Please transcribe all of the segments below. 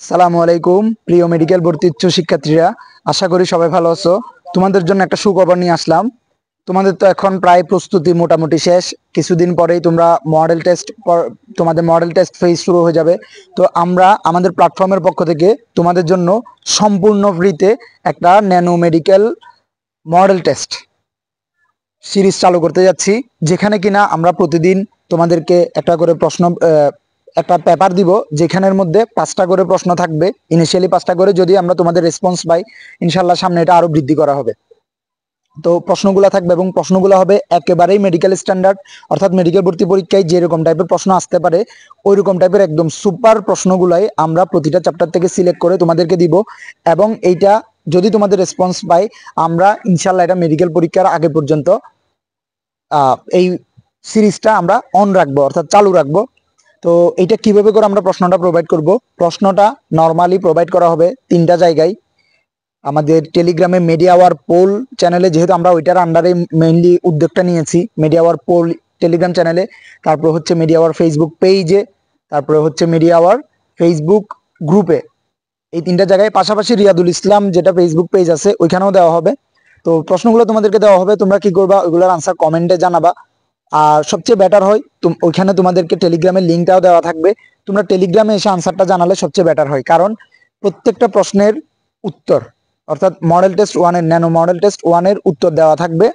সালামু আলাইকুম প্রিয় মেডিকেল ভর্তি ইচ্ছুক শিক্ষার্থীরা, আশা করি সবাই ভালো আছো। তোমাদের জন্য একটা সুখবর নিয়ে আসলাম। তোমাদের তো এখন প্রায় প্রস্তুতি মোটামুটি শেষ। কিছুদিন পরেই তোমরা তোমাদের মডেল টেস্ট ফেজ শুরু হয়ে যাবে। তো আমরা আমাদের প্ল্যাটফর্মের পক্ষ থেকে তোমাদের জন্য সম্পূর্ণ ফ্রিতে একটা nano medical model test series চালু করতে যাচ্ছি, যেখানে কিনা আমরা প্রতিদিন তোমাদেরকে একটা পেপার দিব, যেখানের মধ্যে 5টা করে প্রশ্ন থাকবে। ইনিশিয়ালি 5টা করে, যদি আমরা তোমাদের রেসপন্স পাই ইনশাল্লাহ সামনে এটা আরো বৃদ্ধি করা হবে। তো প্রশ্নগুলো থাকবে এবং প্রশ্নগুলো হবে একেবারেই মেডিকেল স্ট্যান্ডার্ড, অর্থাৎ মেডিকেল ভর্তি পরীক্ষায় যেরকম টাইপের প্রশ্ন আসতে পারে ওই রকম টাইপের একদম সুপার প্রশ্নগুলাই আমরা প্রতিটা চ্যাপ্টার থেকে সিলেক্ট করে তোমাদেরকে দিব। এবং এইটা যদি তোমাদের রেসপন্স পাই, আমরা ইনশাল্লাহ এটা মেডিকেল পরীক্ষার আগে পর্যন্ত এই সিরিজটা আমরা অন রাখবো, অর্থাৎ চালু রাখবো। তো এটা কিভাবে করে আমরা প্রশ্নটা প্রোভাইড করব? প্রশ্নটা নর্মালি প্রোভাইড করা হবে 3টা জায়গায়। আমাদের টেলিগ্রামে মিডিয়া আওয়ার পোল চ্যানেলে, যেহেতু আমরা ওইটার আন্ডারে মেইনলি উদ্যোগটা নিয়েছি, মিডিয়া আওয়ার পোল টেলিগ্রাম চ্যানেলে, তারপর হচ্ছে মিডিয়া আওয়ার ফেসবুক পেজে, তারপরে হচ্ছে মিডিয়া আওয়ার ফেসবুক গ্রুপে। এই 3টা জায়গায়, পাশাপাশি রিয়াদুল ইসলাম যেটা ফেসবুক পেজ আছে ওইখানেও দেওয়া হবে। তো প্রশ্নগুলো তোমাদেরকে দেওয়া হবে, তোমরা কি করবা, ওইগুলোর আনসার কমেন্টে জানাবা। আর সবচেয়ে বেটার হয় ওইখানে তোমাদেরকে টেলিগ্রামের লিঙ্কটাও দেওয়া থাকবে। তোমরা টেলিগ্রামে এসে আনসারটা জানালে সবচেয়ে বেটার হয়, কারণ প্রত্যেকটা প্রশ্নের উত্তর, অর্থাৎ মডেল টেস্ট 1 এর ন্যানো মডেল টেস্ট 1 এর উত্তর দেওয়া থাকবে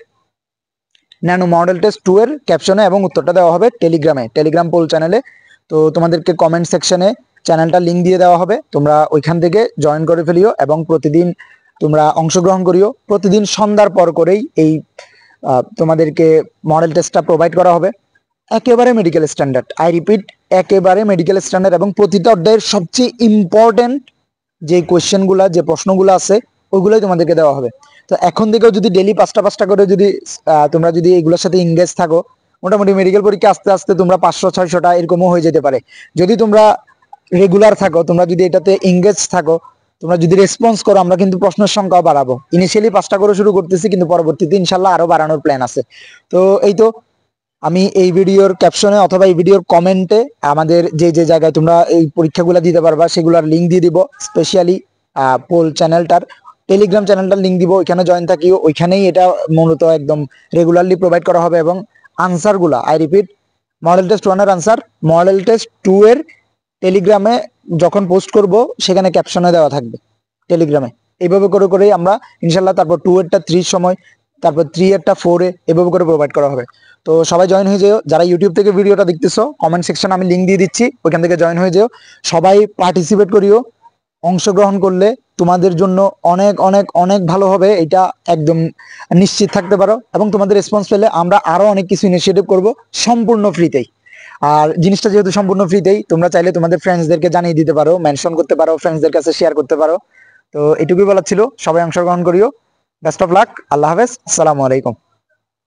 ন্যানো মডেল টেস্ট 2 এর ক্যাপশনে, এবং উত্তরটা দেওয়া হবে টেলিগ্রাম পোল চ্যানেলে। তো তোমাদেরকে কমেন্ট সেকশনে চ্যানেলটা লিঙ্ক দিয়ে দেওয়া হবে, তোমরা ওইখান থেকে জয়েন করে ফেলিও এবং প্রতিদিন তোমরা অংশগ্রহণ করিও। প্রতিদিন সন্ধ্যার পর করেই এই তোমাদেরকে মডেল টেস্টটা প্রোভাইড করা হবে। একেবারে মেডিকেল স্ট্যান্ডার্ড, আই রিপিট, একেবারে মেডিকেল স্ট্যান্ডার্ড, এবং প্রতিটা অধ্যায়ের সবচেয়ে ইম্পর্টেন্ট যে কোয়েশ্চেনগুলো, যে প্রশ্নগুলো আছে ওইগুলোই তোমাদেরকে দেওয়া হবে। তো এখন থেকেও যদি ডেলি 5টা করে যদি তোমরা যদি এগুলোর সাথে ইংগেজ থাকো, মোটামুটি মেডিকেল পরীক্ষা আস্তে আস্তে তোমরা 500-600টা এরকমও হয়ে যেতে পারে। যদি তোমরা রেগুলার থাকো, তোমরা যদি এটাতে এঙ্গেজ থাকো, তোমরা যদি রেসপন্স করো, আমরা কিন্তু প্রশ্নের সংখ্যাও বাড়াবো। ইনিশিয়ালি 5টা করে শুরু করতেছি, কিন্তু পরবর্তীতে ইনশাল্লাহ আরো বাড়ানোর প্ল্যান আছে। তো এই তো, আমি এই ভিডিওর ক্যাপশনে অথবা এই ভিডিওর কমেন্টে আমাদের যে যে জায়গায় তোমরা এই পরীক্ষাগুলো দিতে পারবা সেগুলোর লিঙ্ক দিয়ে দিব। স্পেশালি পোল চ্যানেলটার, টেলিগ্রাম চ্যানেলটার লিঙ্ক দিব, ওইখানে জয়েন থাকিও। ওইখানেই এটা মূলত একদম রেগুলারলি প্রোভাইড করা হবে। এবং আনসারগুলা, আই রিপিট, মডেল টেস্ট 1 এর আনসার মডেল টেস্ট 2 এর টেলিগ্রামে যখন পোস্ট করব সেখানে ক্যাপশনে দেওয়া থাকবে টেলিগ্রামে। এইভাবে করে করেই আমরা ইনশাল্লাহ তারপর 2 এরটা 3 সময়, তারপর 3 এরটা 4 এ, এভাবে করে প্রোভাইড করা হবে। তো সবাই জয়েন হয়ে যেও। যারা ইউটিউব থেকে ভিডিওটা দেখতেছো, কমেন্ট সেকশনে আমি লিঙ্ক দিয়ে দিচ্ছি, ওইখান থেকে জয়েন হয়ে যেও। সবাই পার্টিসিপেট করিও। অংশগ্রহণ করলে তোমাদের জন্য অনেক অনেক অনেক ভালো হবে, এটা একদম নিশ্চিত থাকতে পারো। এবং তোমাদের রেসপন্স পেলে আমরা আরো অনেক কিছু ইনিশিয়েটিভ করব সম্পূর্ণ ফ্রিতেই। আর জিনিসটা যেহেতু সম্পূর্ণ ফ্রিতেই, তোমরা চাইলে তোমাদের ফ্রেন্ডসদেরকে জানিয়ে দিতে পারো, মেনশন করতে পারো, ফ্রেন্ডসদের কাছে শেয়ার করতে পারো। তো এটুকুই বলার ছিল, সবাই অংশগ্রহণ করিও। বেস্ট অফ লাক, আল্লাহ হাফেজ, আসসালামু আলাইকুম।